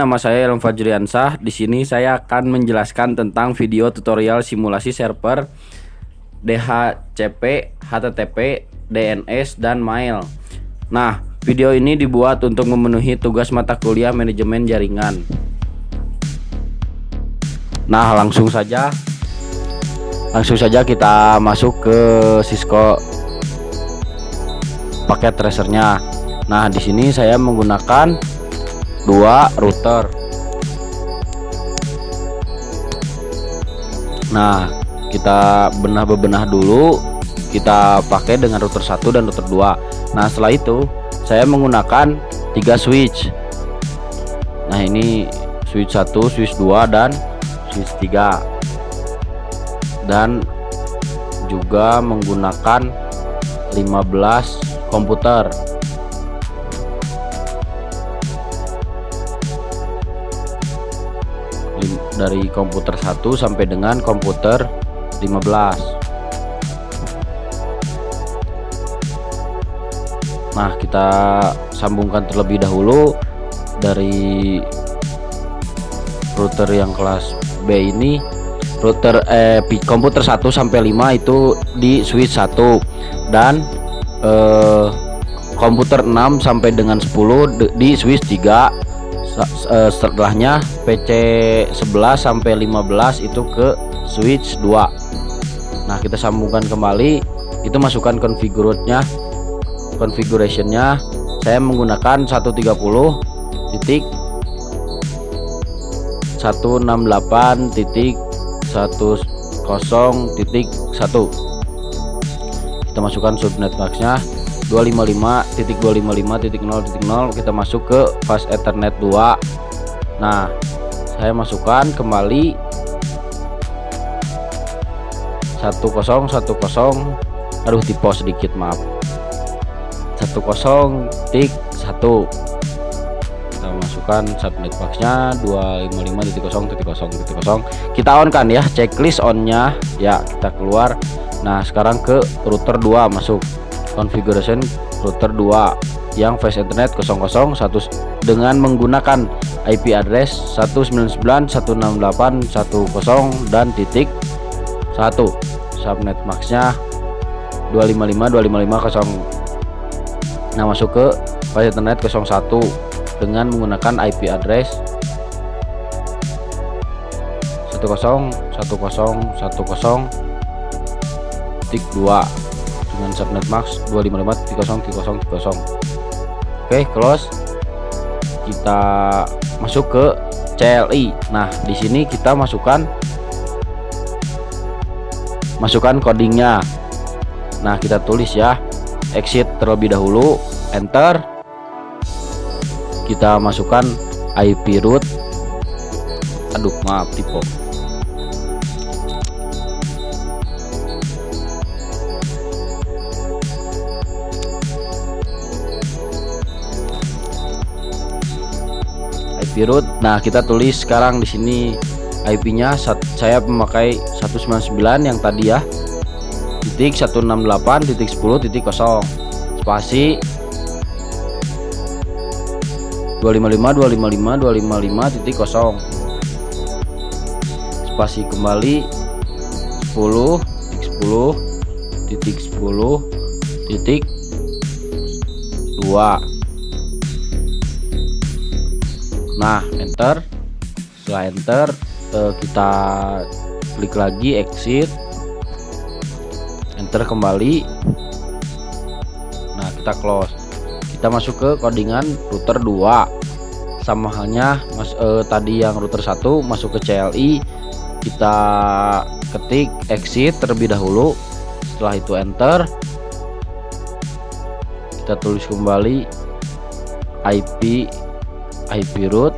Nama saya Elm Fajriansah. Di sini saya akan menjelaskan tentang video tutorial simulasi server DHCP, HTTP, DNS, dan mail. Nah, video ini dibuat untuk memenuhi tugas mata kuliah manajemen jaringan. Nah, langsung saja kita masuk ke Cisco paket tracernya. Nah, di sini saya menggunakan dua router. Nah, kita bebenah dulu. Kita pakai dengan router 1 dan router 2. Nah, setelah itu saya menggunakan 3 switch. Nah, ini switch 1, switch 2, dan switch 3. Dan juga menggunakan 15 komputer. Dari komputer 1 sampai dengan komputer 15. Nah, kita sambungkan terlebih dahulu dari router yang kelas B ini. Router komputer 1 sampai 5 itu di switch 1 dan komputer 6 sampai dengan 10 di switch 3. Setelahnya PC 11 sampai 15 itu ke switch 2. Nah, kita sambungkan kembali. Itu masukkan configurationnya. Saya menggunakan 130.168.10.1. Kita masukkan subnet max-nya 255.255.0.0. Kita masuk ke fast ethernet 2. Nah, saya masukkan kembali 1010. Aduh, typo sedikit, maaf. 10.1. Kita masukkan subnet max-nya 255.0.0.0. Kita on kan ya, checklist on-nya ya, kita keluar. Nah, sekarang ke router 2, masuk configuration router 2 yang fast internet 00.1 dengan menggunakan IP address 199.168.10 dan titik 1. Subnet max-nya 255.255.0. Nah, masuk ke fast internet 01 dengan menggunakan IP address 101.1.0.2 dengan subnet max 255.0.0.0. Oke, close. Kita masuk ke CLI. Nah, di sini kita masukkan codingnya. Nah, kita tulis ya, exit terlebih dahulu, enter. Kita masukkan IP root. Aduh, maaf, typo. IP root. Nah, kita tulis sekarang di sini IP-nya. Saya memakai 199 yang tadi ya. Titik 168.10.0 spasi 255.255.255.0 spasi kembali 10.10.10.2. Nah, enter. Setelah enter, kita klik lagi exit, enter kembali. Nah, kita close. Kita masuk ke codingan router 2. Sama halnya tadi yang router 1, masuk ke CLI. Kita ketik exit terlebih dahulu. Setelah itu enter. Kita tulis kembali IP root.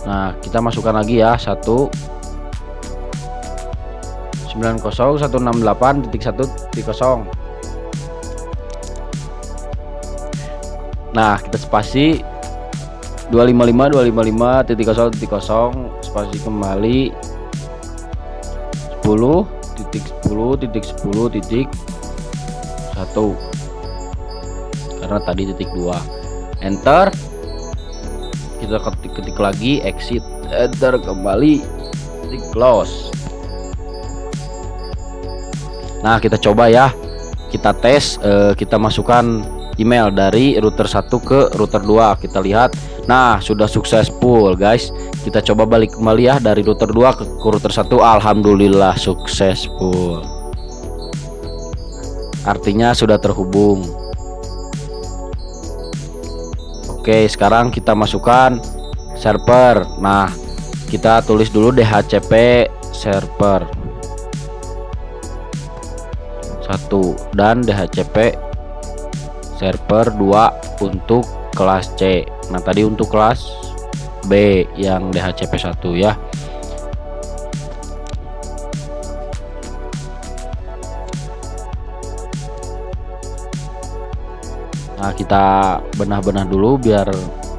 Nah, kita masukkan lagi ya, 190.168.1.0. Nah, kita spasi 255.255.0.0 spasi kembali 10.10.10.1 1 karena tadi titik 2. Enter, kita ketik lagi, exit, enter kembali, titik close. Nah kita coba ya, kita tes, kita masukkan email dari router 1 ke router 2. Kita lihat, nah sudah successful guys. Kita coba balik kembali ya, dari router 2 ke router 1. Alhamdulillah successful, artinya sudah terhubung. Oke, sekarang kita masukkan server. Nah kita tulis dulu DHCP server 1 dan DHCP server 2 untuk kelas C. Nah tadi untuk kelas B yang DHCP 1 ya. Nah kita benah-benah dulu biar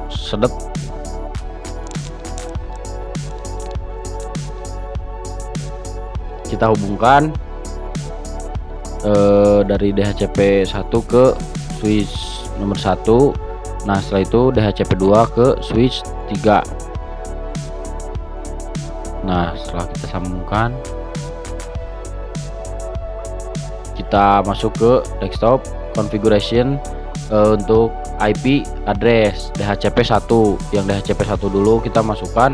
sedep. Kita hubungkan dari DHCP 1 ke switch nomor 1. Nah setelah itu DHCP 2 ke switch 3. Nah setelah kita sambungkan, kita masuk ke desktop configuration. Untuk IP address DHCP 1, yang DHCP 1 dulu kita masukkan.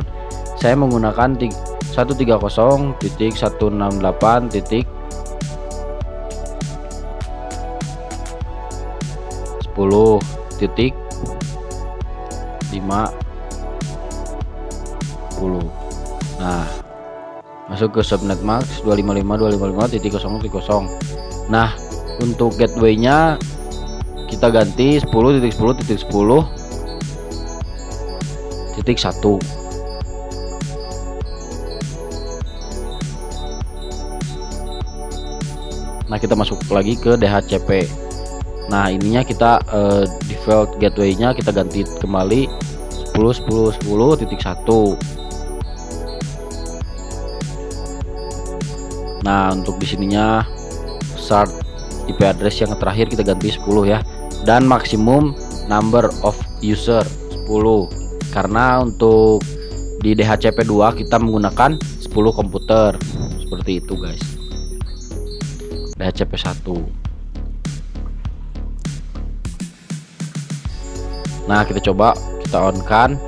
Saya menggunakan 110.10.10. Nah masuk ke subnet max 255.255.0.0. Nah untuk gateway-nya kita ganti 10.10.10.1. Nah kita masuk lagi ke DHCP. Nah ininya kita default gateway-nya kita ganti kembali 10.10.10.1. Nah untuk di sininya start IP address yang terakhir kita ganti 10 ya, dan maksimum number of user 10, karena untuk di DHCP 2 kita menggunakan 10 komputer seperti itu guys. DHCP 1. Nah kita coba, kita on kan.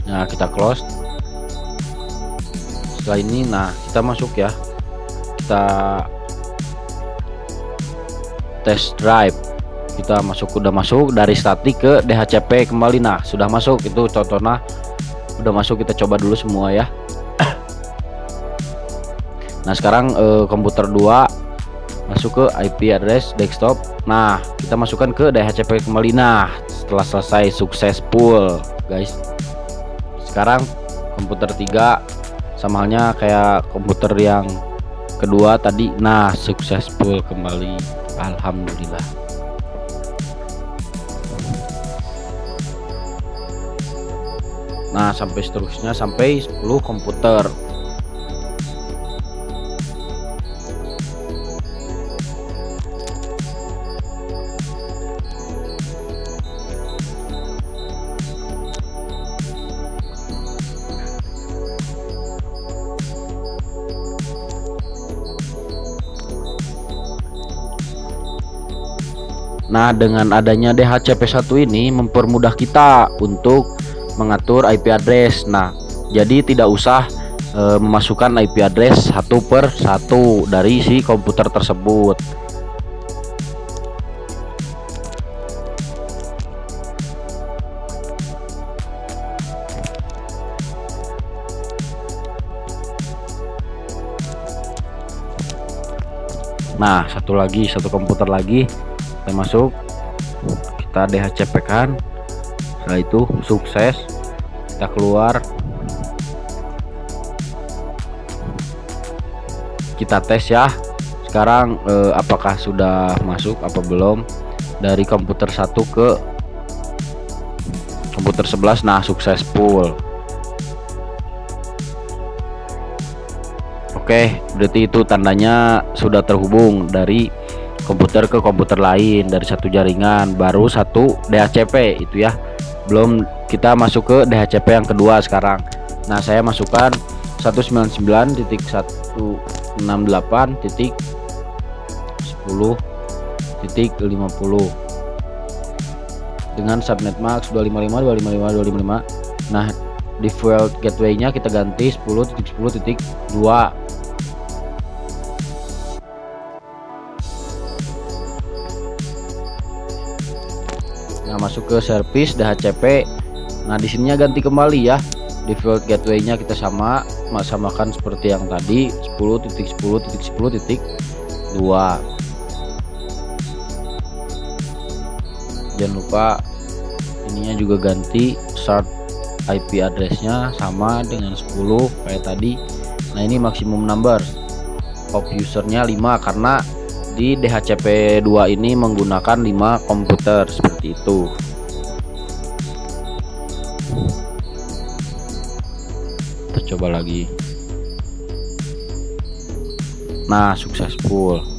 Nah kita close. Setelah ini nah kita masuk ya, kita test drive. Kita masuk, udah masuk dari static ke DHCP kembali. Nah sudah masuk, itu contohnya udah masuk. Kita coba dulu semua ya. Nah sekarang komputer 2 masuk ke IP address desktop. Nah kita masukkan ke DHCP kembali. Nah setelah selesai successful guys. Sekarang komputer 3 sama halnya kayak komputer yang kedua tadi. Nah successful kembali, alhamdulillah. Nah sampai seterusnya, sampai 10 komputer. Nah dengan adanya DHCP 1 ini mempermudah kita untuk mengatur IP address. Nah jadi tidak usah memasukkan IP address satu per satu dari si komputer tersebut. Nah satu komputer lagi kita masuk, kita DHCP kan. Setelah itu sukses, kita keluar, kita tes ya. Sekarang apakah sudah masuk apa belum dari komputer 1 ke komputer 11. Nah, successful. Oke, berarti itu tandanya sudah terhubung dari komputer ke komputer lain dari satu jaringan, baru satu DHCP itu ya. Belum kita masuk ke DHCP yang kedua sekarang. Nah, saya masukkan 199.168.10.50 dengan subnet max 255.255.255. Nah, default gateway-nya kita ganti 10.10.2. Nah, masuk ke service DHCP. Nah, di sininya ganti kembali ya. Default gateway-nya kita samakan seperti yang tadi 10.10.10.2. Jangan lupa ininya juga ganti start IP address-nya sama dengan 10 kayak tadi. Nah, ini maksimum number of user-nya 5 karena di DHCP 2 ini menggunakan 5 komputer seperti itu. Kita coba lagi. Nah, successful.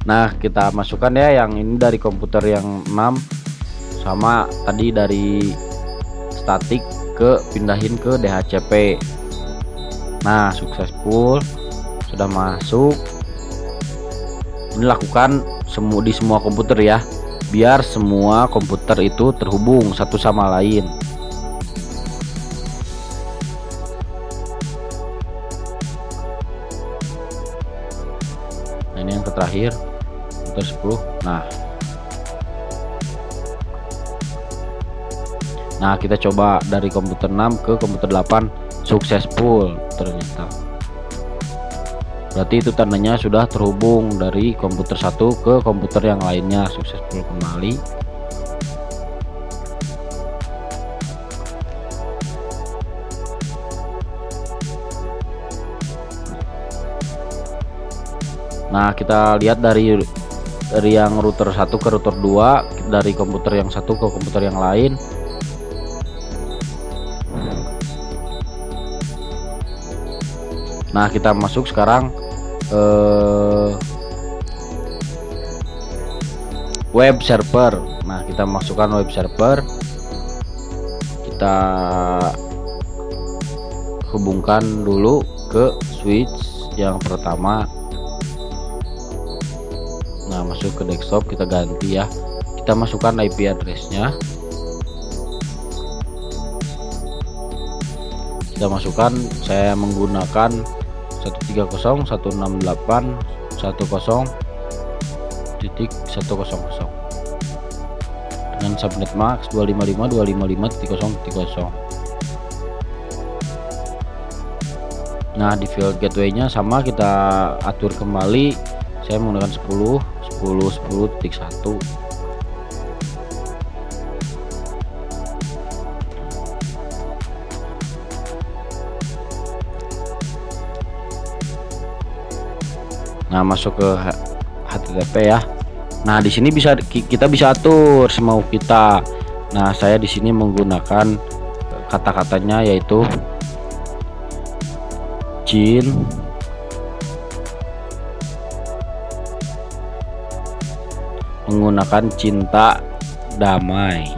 Nah, kita masukkan ya yang ini dari komputer yang 6 sama tadi dari statik ke pindahin ke DHCP. Nah, successful, sudah masuk. Ini lakukan di semua komputer ya, biar semua komputer itu terhubung satu sama lain. Nah, ini yang terakhir komputer 10. Nah, kita coba dari komputer 6 ke komputer 8, successful ternyata. Berarti itu tandanya sudah terhubung dari komputer 1 ke komputer yang lainnya, successful kembali. Nah, kita lihat dari yang router 1 ke router 2, dari komputer yang satu ke komputer yang lain. Nah, kita masuk sekarang web server. Nah, kita masukkan web server, kita hubungkan dulu ke switch yang pertama. Nah, masuk ke desktop, kita ganti ya, kita masukkan IP address-nya, kita masukkan, saya menggunakan 130.168.10.100 dengan subnet max 255.255.0.0. Nah, default gateway-nya sama, kita atur kembali. Saya menggunakan 10.10.10.1. Nah, masuk ke HTTP ya. Nah, di sini kita bisa atur semau kita. Nah, saya di sini menggunakan kata-katanya yaitu Jin menggunakan cinta damai.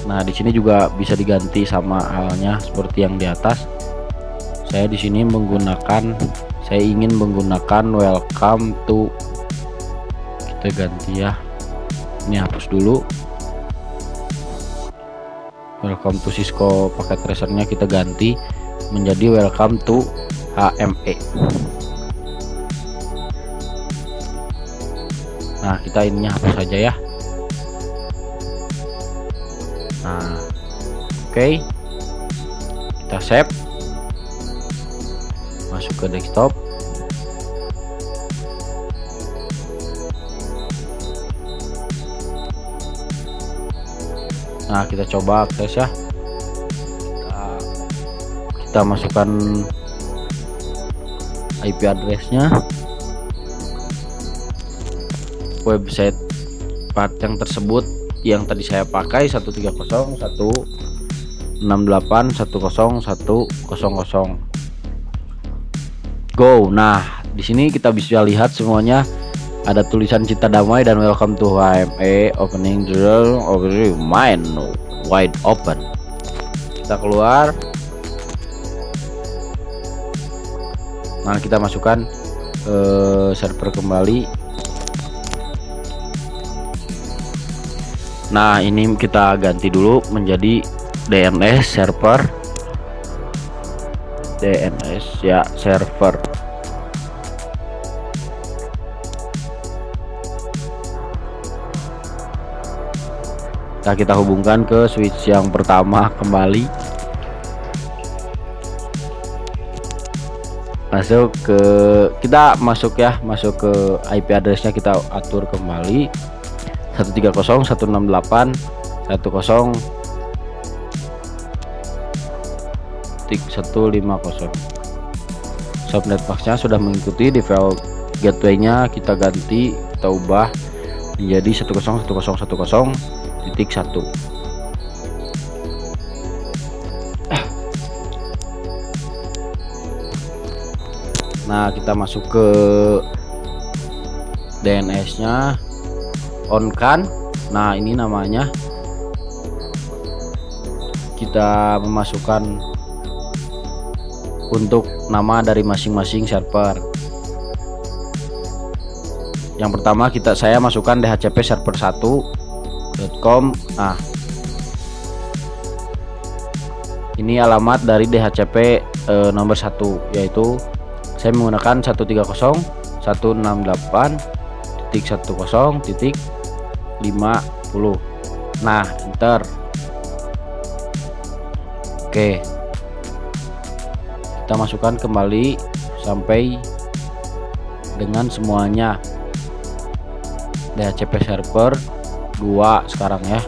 Nah, di sini juga bisa diganti sama halnya seperti yang di atas. Saya di sini saya ingin menggunakan welcome to. Kita ganti ya. Ini hapus dulu. Welcome to Cisco paket tracernya kita ganti menjadi welcome to HME. Nah, kita ininya hapus saja ya. Nah, oke. Kita save. Masuk ke desktop. Nah, kita coba akses ya. Kita masukkan IP addressnya, website part yang tersebut yang tadi saya pakai 130.168.101.100. Go. Nah, di sini kita bisa lihat semuanya ada tulisan cinta damai dan welcome to HME opening drill of mind wide open. Kita keluar. Nah, kita masukkan server kembali. Nah, ini kita ganti dulu menjadi DNS server. DNS ya server. Nah, kita hubungkan ke switch yang pertama kembali. Kita masuk ke IP addressnya, kita atur kembali 130.168.101.150. Subnet masknya sudah mengikuti, default gateway-nya kita ganti, kita ubah menjadi 101.1.1.1. Nah, kita masuk ke DNS-nya, on kan. Nah, ini namanya kita memasukkan untuk nama dari masing-masing server. Yang pertama saya masukkan dhcp server1.com. Nah, ini alamat dari dhcp nomor 1, yaitu saya menggunakan 130.168.1.10.50. Nah, enter. Oke, kita masukkan kembali sampai dengan semuanya. DHCP server 2 sekarang ya.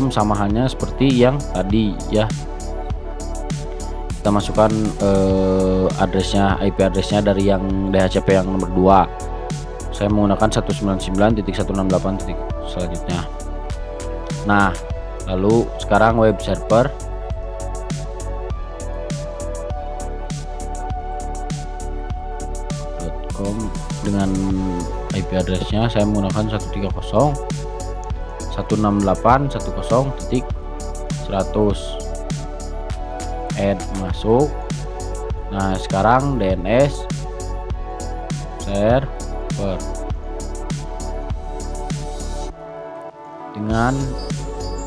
Sama halnya seperti yang tadi ya. Kita masukkan addressnya, IP addressnya dari yang DHCP yang nomor 2. Saya menggunakan 199.168. Selanjutnya. Nah, lalu sekarang web server. .com dengan IP addressnya saya menggunakan 130.168.1.100. Add masuk. Nah, sekarang DNS server dengan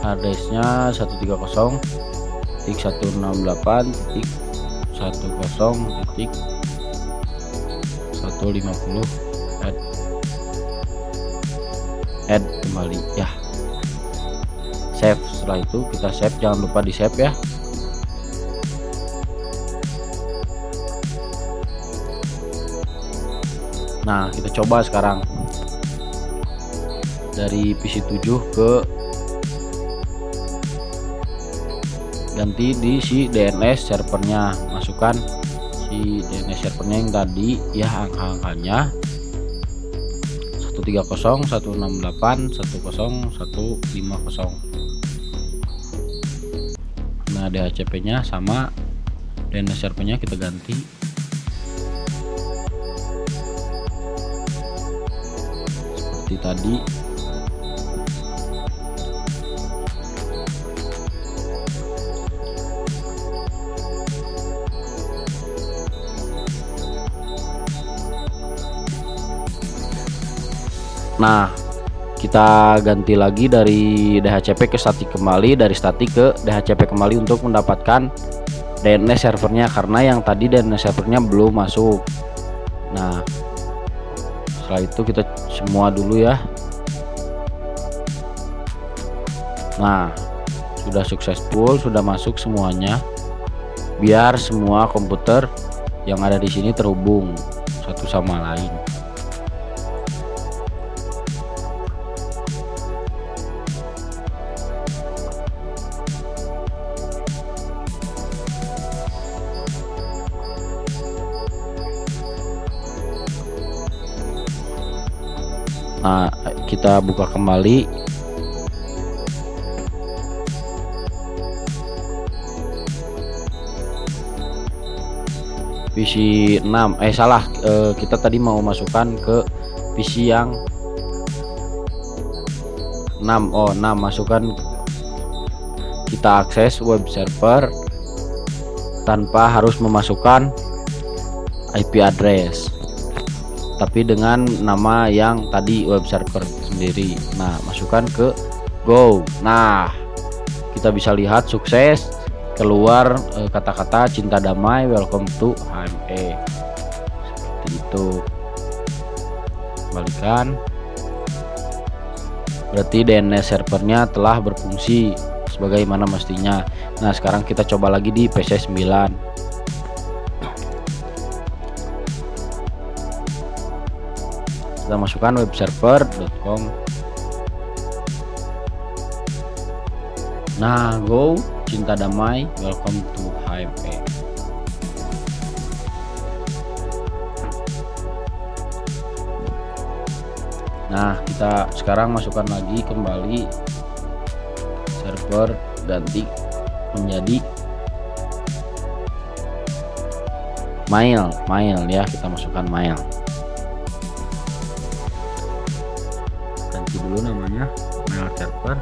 addressnya 130.168.1.150. add kembali ya. Save. Setelah itu kita save, jangan lupa di save ya. Nah, kita coba sekarang dari PC 7 ke ganti di si DNS servernya, masukkan si DNS servernya yang tadi ya, angka-angkanya 130.168.1.150. Nah, DHCP nya sama, DNS servernya kita ganti. Tadi nah, kita ganti lagi dari DHCP ke statik kembali, dari statik ke DHCP kembali untuk mendapatkan DNS servernya, karena yang tadi DNS servernya belum masuk. Nah, setelah itu kita semua dulu ya. Nah, sudah successful, sudah masuk semuanya. Biar semua komputer yang ada di sini terhubung satu sama lain. Nah, kita buka kembali. PC 6 salah, kita tadi mau masukkan ke PC yang 6. Oh 6, masukkan, kita akses web server tanpa harus memasukkan IP address, tapi dengan nama yang tadi web server sendiri. Nah, masukkan ke go. Nah, kita bisa lihat sukses keluar kata-kata cinta damai, welcome to HME, seperti itu. Kembalikan, berarti DNS servernya telah berfungsi sebagaimana mestinya. Nah, sekarang kita coba lagi di PC 9. Kita masukkan webserver.com. Nah, go, cinta damai, welcome to HME. Nah, kita sekarang masukkan lagi kembali server, ganti menjadi mail ya, kita masukkan mail. Ganti dulu namanya, mail server.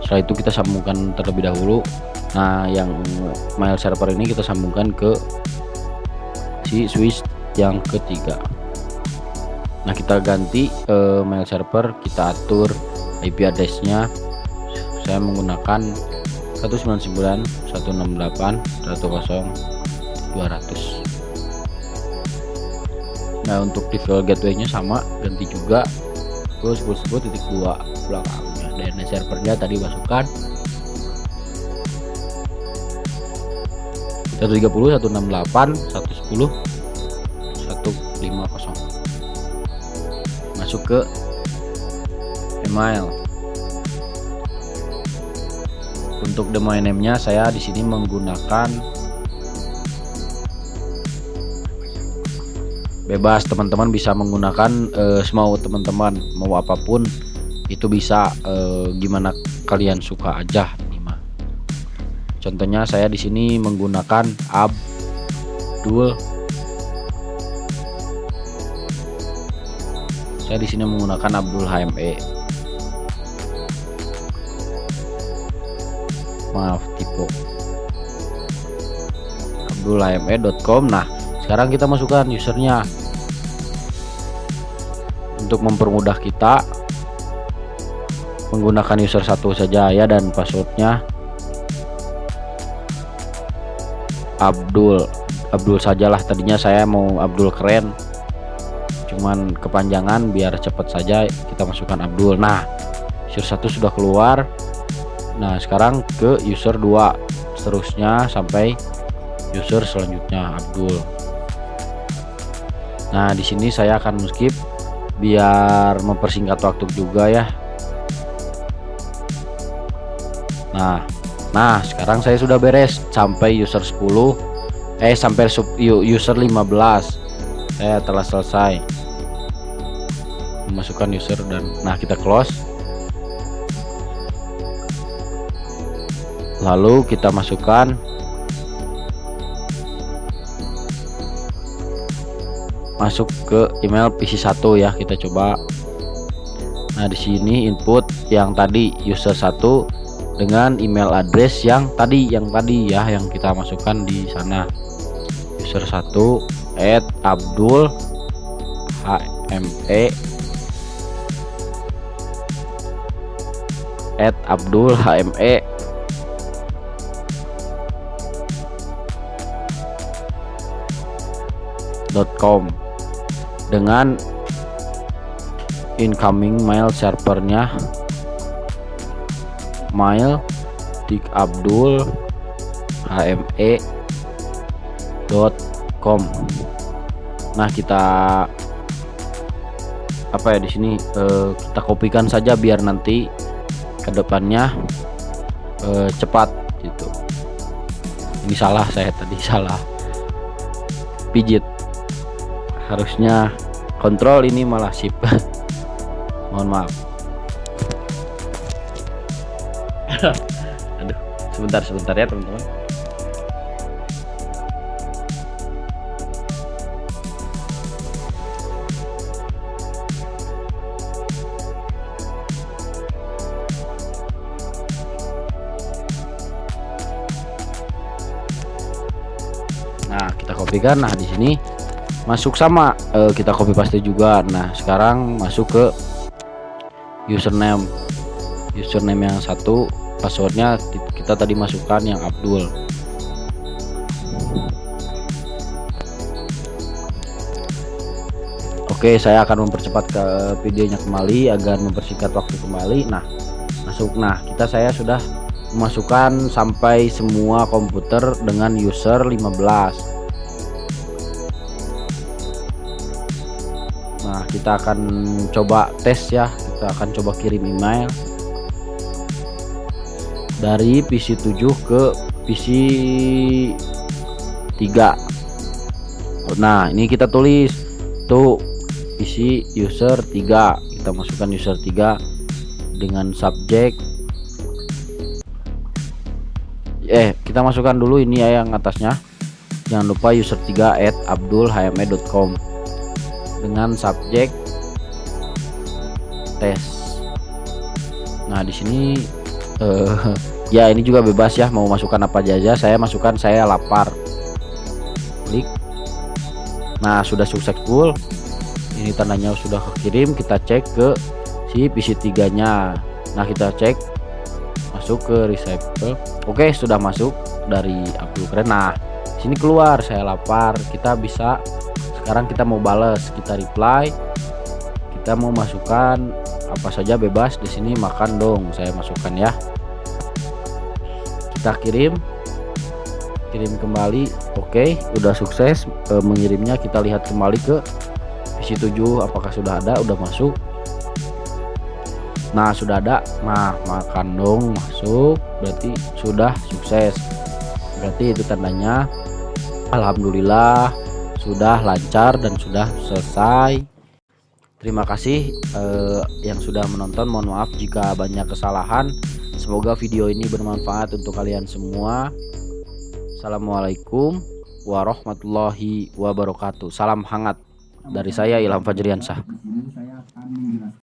Setelah itu kita sambungkan terlebih dahulu. Nah, yang mail server ini kita sambungkan ke si switch yang ketiga. Nah, kita ganti mail server, kita atur IP address-nya. Saya menggunakan 199.168.100.200. Nah, untuk default gateway-nya sama, ganti juga ke 10.10.2 belakangnya. DNS servernya tadi masukkan 130.168.110.150. Masuk ke email. Untuk domain name-nya saya di sini menggunakan bebas, teman-teman bisa menggunakan semau teman-teman, mau apapun itu bisa, gimana kalian suka aja ini mah. Contohnya saya di sini menggunakan Abdul. Saya di sini menggunakan Abdul HME. Maaf, tipe abdulhme.com. Nah, sekarang kita masukkan usernya. Untuk mempermudah kita menggunakan user satu saja ya, dan passwordnya Abdul sajalah. Tadinya saya mau Abdul keren, cuman kepanjangan, biar cepat saja kita masukkan Abdul. Nah, user 1 sudah keluar. Nah, sekarang ke user 2, seterusnya sampai user selanjutnya Abdul. Nah, di sini saya akan skip biar mempersingkat waktu juga ya. Nah, sekarang saya sudah beres sampai user 10, sampai user 15. Saya telah selesai memasukkan user, dan nah, kita close. Lalu kita masukkan masuk ke email PC 1 ya, kita coba. Nah, di sini input yang tadi user 1 dengan email address yang tadi ya, yang kita masukkan di sana. User 1 @abdulhme.com dengan incoming mail servernya mail@abdulhme.com. Nah, kita apa ya di sini, kita kopikan saja biar nanti kedepannya cepat gitu. Ini salah, saya tadi salah pijit, harusnya kontrol ini malah shift. Mohon maaf. Aduh, sebentar ya teman-teman. Nah, kita kopikan. Nah, di sini masuk sama kita copy paste juga. Nah, sekarang masuk ke username yang satu, passwordnya kita tadi masukkan yang Abdul. Oke, saya akan mempercepat ke videonya kembali agar mempersingkat waktu kembali. Nah, masuk. Nah, saya sudah memasukkan sampai semua komputer dengan user 15. Nah, kita akan coba tes ya. Kita akan coba kirim email dari PC 7 ke PC 3. Nah, ini kita tulis tuh PC user 3. Kita masukkan user 3 dengan subjek. Kita masukkan dulu ini ya yang atasnya. Jangan lupa user 3 @abdulhme.com dengan subjek tes. Nah, di sini ya ini juga bebas ya, mau masukkan apa aja. Saya masukkan saya lapar. Klik. Nah, sudah successful. Ini tandanya sudah kekirim. Kita cek ke si PC 3 nya. Nah, kita cek masuk ke recycle. Oke, sudah masuk dari Abdul Keren. Nah, sini keluar saya lapar. Kita bisa sekarang kita mau balas, kita reply, kita mau masukkan apa saja bebas. Di sini makan dong, saya masukkan ya. Kita kirim kembali. Oke, udah sukses mengirimnya. Kita lihat kembali ke PC 7 apakah sudah ada, udah masuk. Nah, sudah ada. Nah, makan dong, masuk, berarti sudah sukses. Berarti itu tandanya alhamdulillah sudah lancar dan sudah selesai. Terima kasih yang sudah menonton. Mohon maaf jika banyak kesalahan. Semoga video ini bermanfaat untuk kalian semua. Assalamualaikum warahmatullahi wabarakatuh. Salam hangat dari saya, Ilham Fajriansyah.